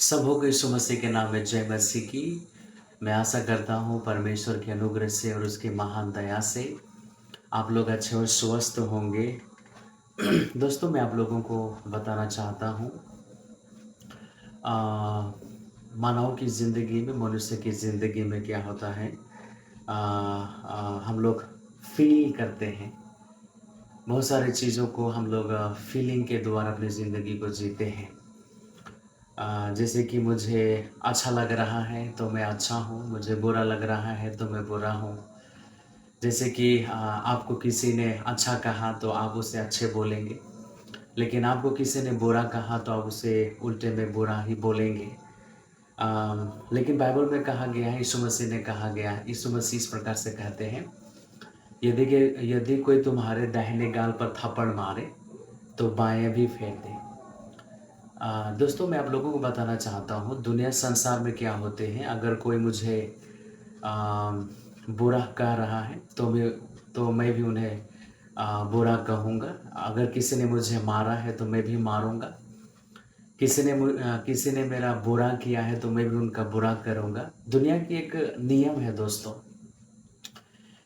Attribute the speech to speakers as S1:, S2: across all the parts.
S1: सबों को यीशु मसीह के नाम में जय मसीह की। मैं आशा करता हूँ परमेश्वर के अनुग्रह से और उसकी महान दया से आप लोग अच्छे और स्वस्थ होंगे। दोस्तों, मैं आप लोगों को बताना चाहता हूँ मानव की ज़िंदगी में, मनुष्य की ज़िंदगी में क्या होता है। हम लोग फील करते हैं बहुत सारी चीज़ों को। हम लोग फीलिंग के द्वारा अपनी ज़िंदगी को जीते हैं। जैसे कि मुझे अच्छा लग रहा है तो मैं अच्छा हूँ, मुझे बुरा लग रहा है तो मैं बुरा हूँ। जैसे कि आपको किसी ने अच्छा कहा तो आप उसे अच्छे बोलेंगे, लेकिन आपको किसी ने बुरा कहा तो आप उसे उल्टे में बुरा ही बोलेंगे। लेकिन बाइबल में कहा गया है, यीशु मसीह ने कहा गया है, यीशु मसीह इस प्रकार से कहते हैं, यदि कोई तुम्हारे दाहिने गाल पर थप्पड़ मारे तो बाएं भी फेर दे। दोस्तों, मैं आप लोगों को बताना चाहता हूँ दुनिया संसार में क्या होते हैं। अगर कोई मुझे आ, बुरा कह रहा है तो मैं भी उन्हें बुरा कहूँगा। अगर किसी ने मुझे मारा है तो मैं भी मारूंगा। किसी ने मेरा बुरा किया है तो मैं भी उनका बुरा करूँगा। दुनिया की एक नियम है दोस्तों,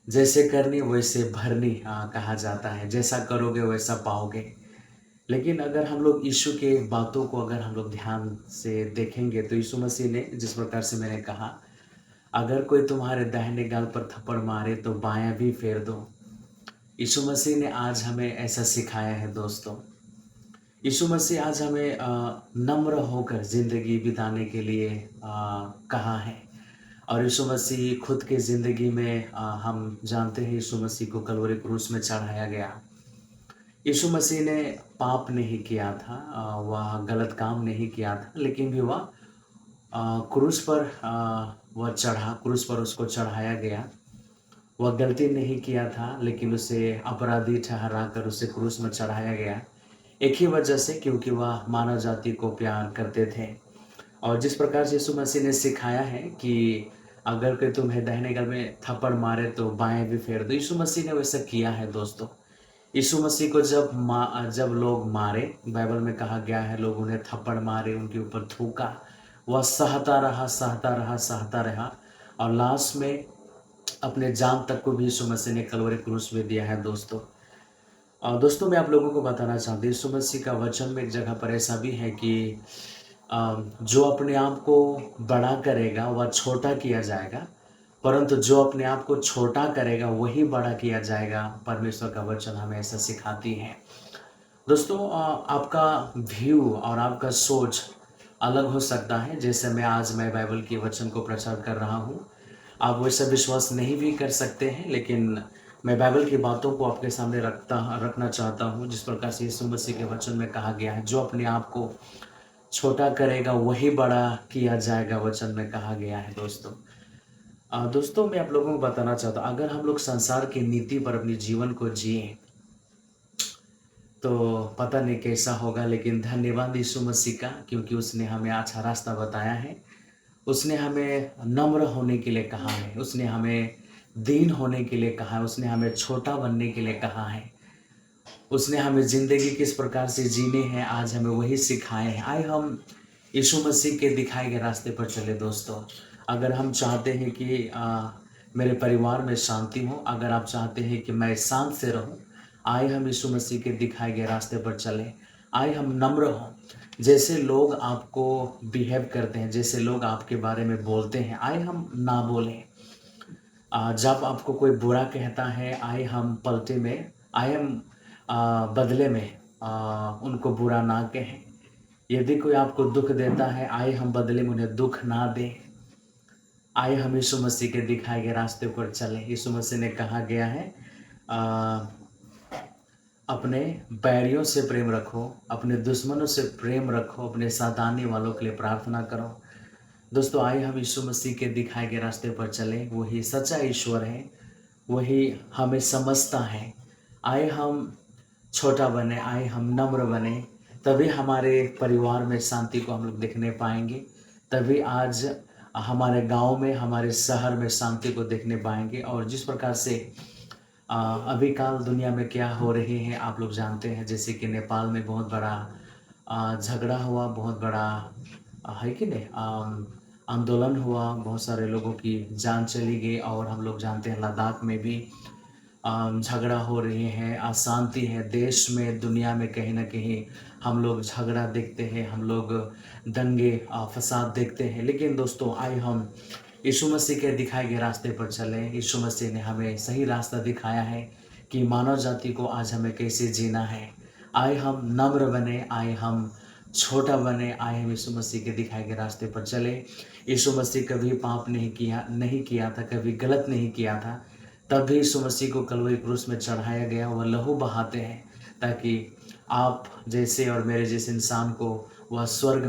S1: जैसे करनी वैसे भरनी कहा जाता है। जैसा करोगे वैसा पाओगे। लेकिन अगर हम लोग यीशु के बातों को अगर हम लोग ध्यान से देखेंगे तो यीशु मसीह ने जिस प्रकार से मैंने कहा, अगर कोई तुम्हारे दाहिने गाल पर थप्पड़ मारे तो बायां भी फेर दो। यीशु मसीह ने आज हमें ऐसा सिखाया है दोस्तों। यीशु मसीह आज हमें नम्र होकर ज़िंदगी बिताने के लिए कहा है। और यीशु मसीह खुद के ज़िंदगी में हम जानते हैं यीशु मसीह को कलवरी क्रूस में चढ़ाया गया। यीशु मसीह ने पाप नहीं किया था, वह गलत काम नहीं किया था, लेकिन भी वह क्रूस पर क्रूस पर उसको चढ़ाया गया। वह गलती नहीं किया था, लेकिन उसे अपराधी ठहरा कर उसे क्रूस में चढ़ाया गया। एक ही वजह से, क्योंकि वह मानव जाति को प्यार करते थे। और जिस प्रकार से यीशु मसीह ने सिखाया है कि अगर कोई तुम्हें दाहिने गाल में थप्पड़ मारे तो बाएं भी फेर दो, यीशु मसीह ने वैसा किया है दोस्तों। यीशु मसीह को जब लोग मारे, बाइबल में कहा गया है, लोग उन्हें थप्पड़ मारे, उनके ऊपर थूका, वह सहता रहा, सहता रहा, सहता रहा, और लास्ट में अपने जान तक को भी यीशु मसीह ने कलवरी क्रूस में दिया है दोस्तों। और दोस्तों, मैं आप लोगों को बताना चाहता हूँ, यीशु मसीह का वचन में एक जगह पर ऐसा भी है कि जो अपने आप को बड़ा करेगा वह छोटा किया जाएगा, परंतु जो अपने आप को छोटा करेगा वही बड़ा किया जाएगा। परमेश्वर का वचन हमें ऐसा सिखाती है दोस्तों। आपका व्यू और आपका सोच अलग हो सकता है। जैसे मैं बाइबल के वचन को प्रचार कर रहा हूँ, आप वैसा विश्वास नहीं भी कर सकते हैं, लेकिन मैं बाइबल की बातों को आपके सामने रखना चाहता हूँ। जिस प्रकार से यीशु मसीह के वचन में कहा गया है, जो अपने आप को छोटा करेगा वही बड़ा किया जाएगा, वचन में कहा गया है दोस्तों। दोस्तों, मैं आप लोगों को बताना चाहता हूँ, अगर हम लोग संसार की नीति पर अपने जीवन को जिए तो पता नहीं कैसा होगा, लेकिन धन्यवाद यीशु मसीह का, क्योंकि उसने हमें अच्छा रास्ता बताया है। उसने हमें नम्र होने के लिए कहा है, उसने हमें दीन होने के लिए कहा है, उसने हमें छोटा बनने के लिए कहा है, उसने हमें ज़िंदगी किस प्रकार से जीने हैं आज हमें वही सिखाए हैं। आए हम यीशु मसीह के दिखाए गए रास्ते पर चले दोस्तों। अगर हम चाहते हैं कि मेरे परिवार में शांति हो, अगर आप चाहते हैं कि मैं शांत से रहूं, आए हम यीशु मसीह के दिखाए गए रास्ते पर चलें। आए हम नम्र हों। जैसे लोग आपको बिहेव करते हैं, जैसे लोग आपके बारे में बोलते हैं, आए हम ना बोलें। जब आपको कोई बुरा कहता है, आए हम पलटे में, आए हम बदले में उनको बुरा ना कहें। यदि कोई आपको दुख देता है, आए हम बदले में उन्हें दुख ना दें। आए हम यीशु मसीह के दिखाए गए रास्ते पर चलें। यीशु मसीह ने कहा गया है, आ, अपने बैरियों से प्रेम रखो, अपने दुश्मनों से प्रेम रखो, अपने सताने वालों के लिए प्रार्थना करो। दोस्तों, आइए हम यीशु मसीह के दिखाए गए रास्ते पर चलें। वही सच्चा ईश्वर है, वही हमें समझता है। आइए हम छोटा बने, आइए हम नम्र बने, तभी हमारे परिवार में शांति को हम लोग देखने पाएंगे। तभी आज हमारे गांव में, हमारे शहर में शांति को देखने पाएंगे। और जिस प्रकार से अभी काल दुनिया में क्या हो रही है आप लोग जानते हैं। जैसे कि नेपाल में बहुत बड़ा झगड़ा हुआ, बहुत बड़ा है कि नहीं, आंदोलन हुआ, बहुत सारे लोगों की जान चली गई और हम लोग जानते हैं लद्दाख में भी झगड़ा हो रही है, अशांति है देश में, दुनिया में कहीं न कहीं हम लोग झगड़ा देखते हैं, हम लोग दंगे फ़साद देखते हैं। लेकिन दोस्तों आइए हम यीशु मसीह के दिखाए गए रास्ते पर चलें। यीशु मसीह ने हमें सही रास्ता दिखाया है कि मानव जाति को आज हमें कैसे जीना है। आइए हम नम्र बने, आइए हम छोटा बने, आइए हम यीशु मसीह के दिखाए गए रास्ते पर चलें। यीशु मसीह कभी पाप नहीं किया था, कभी गलत नहीं किया था। तब भी यीशु मसीह को कलवरी क्रूस में चढ़ाया गया, वह लहू बहाते हैं ताकि आप जैसे और मेरे जैसे इंसान को वह स्वर्ग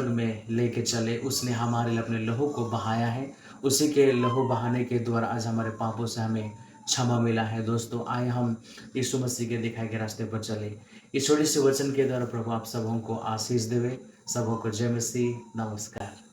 S1: में लेके चले। उसने हमारे लिए अपने लहू को बहाया है, उसी के लहू बहाने के द्वारा आज हमारे पापों से हमें क्षमा मिला है। दोस्तों आए हम यीशु मसीह के दिखाए गए रास्ते पर चले। इस छोटे से वचन के द्वारा प्रभु आप सबों को आशीष देवे। सबों को जय मसीह। नमस्कार।